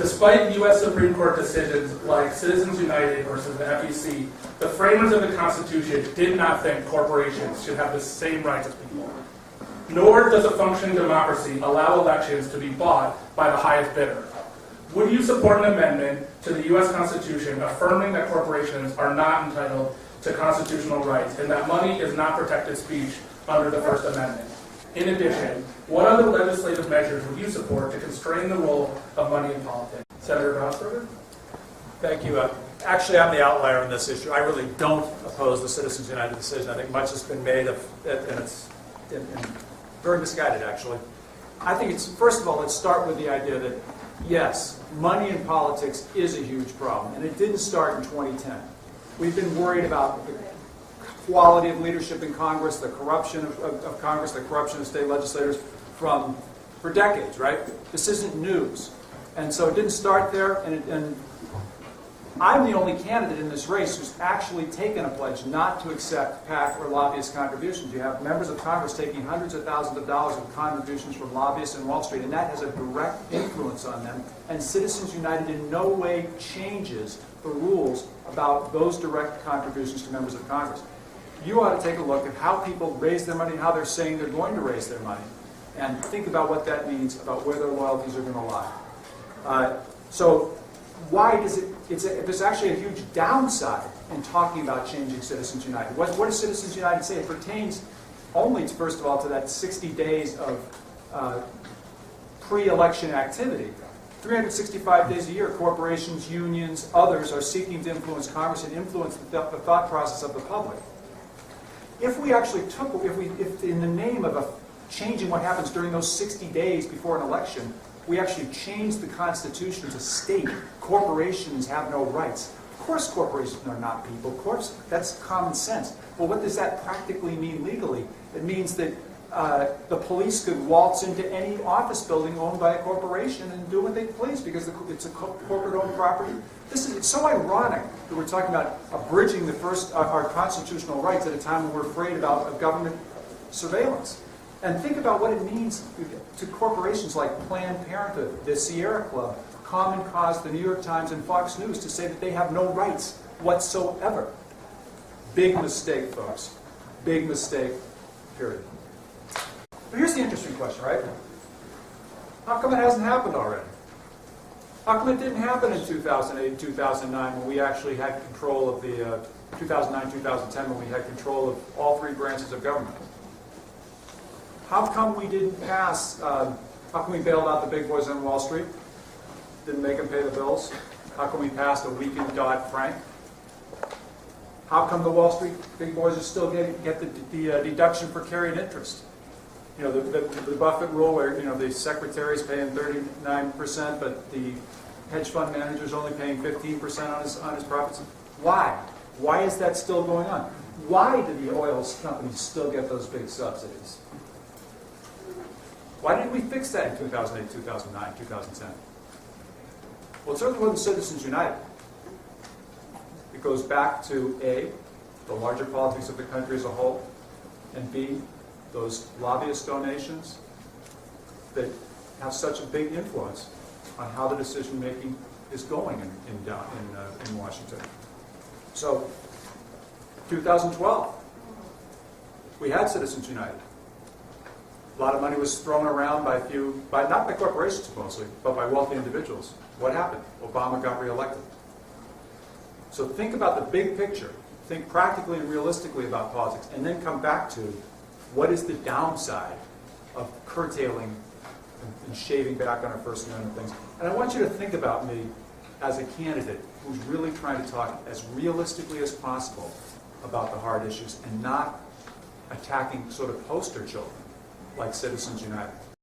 Despite U.S. Supreme Court decisions like Citizens United versus the FEC, the framers of the Constitution did not think corporations should have the same rights as people. Nor does a functioning democracy allow elections to be bought by the highest bidder. Would you support an amendment to the U.S. Constitution affirming that corporations are not entitled to constitutional rights and that money is not protected speech under the First Amendment? In addition, what other legislative measures would you support to constrain the role of money in politics? Senator Brownsberger? Thank you. Actually, I'm the outlier on this issue. I really don't oppose the Citizens United decision. I think much has been made of it, and it's very misguided, actually. I think it's, first of all, let's start with the idea that, yes, money in politics is a huge problem, and it didn't start in 2010. We've been worried about the quality of leadership in Congress, the corruption of Congress, the corruption of state legislators for decades, right? This isn't news. And so it didn't start there, and I'm the only candidate in this race who's actually taken a pledge not to accept PAC or lobbyist contributions. You have members of Congress taking hundreds of thousands of dollars of contributions from lobbyists in Wall Street, and that has a direct influence on them. And Citizens United in no way changes the rules about those direct contributions to members of Congress. You ought to take a look at how people raise their money and how they're saying they're going to raise their money, and think about what that means about where their loyalties are going to lie. So why does it, there's actually a huge downside in talking about changing Citizens United. What does Citizens United say? It pertains only, first of all, to that 60 days of pre-election activity. 365 days a year, corporations, unions, others are seeking to influence Congress and influence the thought process of the public. If we actually took, if in the name of changing what happens during those 60 days before an election, we actually changed the Constitution to state corporations have no rights. Of course corporations are not people. Of course, that's common sense. But what does that practically mean legally? It means that the police could waltz into any office building owned by a corporation and do what they please because it's a corporate-owned property. It's so ironic that we're talking about abridging our constitutional rights at a time when we're afraid about government surveillance. And think about what it means to corporations like Planned Parenthood, the Sierra Club, Common Cause, the New York Times, and Fox News to say that they have no rights whatsoever. Big mistake, folks. Big mistake, period. But here's the interesting question, right? How come it hasn't happened already? How come it didn't happen in 2008, 2009 when we actually had control of the 2009, 2010 when we had control of all three branches of government? How come we didn't pass, how come we bailed out the big boys on Wall Street? Didn't make them pay the bills? How come we passed a weakened Dodd-Frank? How come the Wall Street big boys are still get the deduction for carried interest? You know, the Buffett rule where, you know, the secretary's paying 39%, but the hedge fund manager's only paying 15% on his profits. Why? Why is that still going on? Why do the oil companies still get those big subsidies? Why didn't we fix that in 2008, 2009, 2010? Well, it certainly wasn't Citizens United. It goes back to A, the larger politics of the country as a whole, and B, those lobbyist donations that have such a big influence on how the decision-making is going in Washington. So, 2012, we had Citizens United. A lot of money was thrown around not by corporations mostly, but by wealthy individuals. What happened? Obama got reelected. So think about the big picture. Think practically and realistically about politics, and then come back to what is the downside of curtailing and shaving back on our First Amendment things. And I want you to think about me as a candidate who's really trying to talk as realistically as possible about the hard issues and not attacking sort of poster children like Citizens United.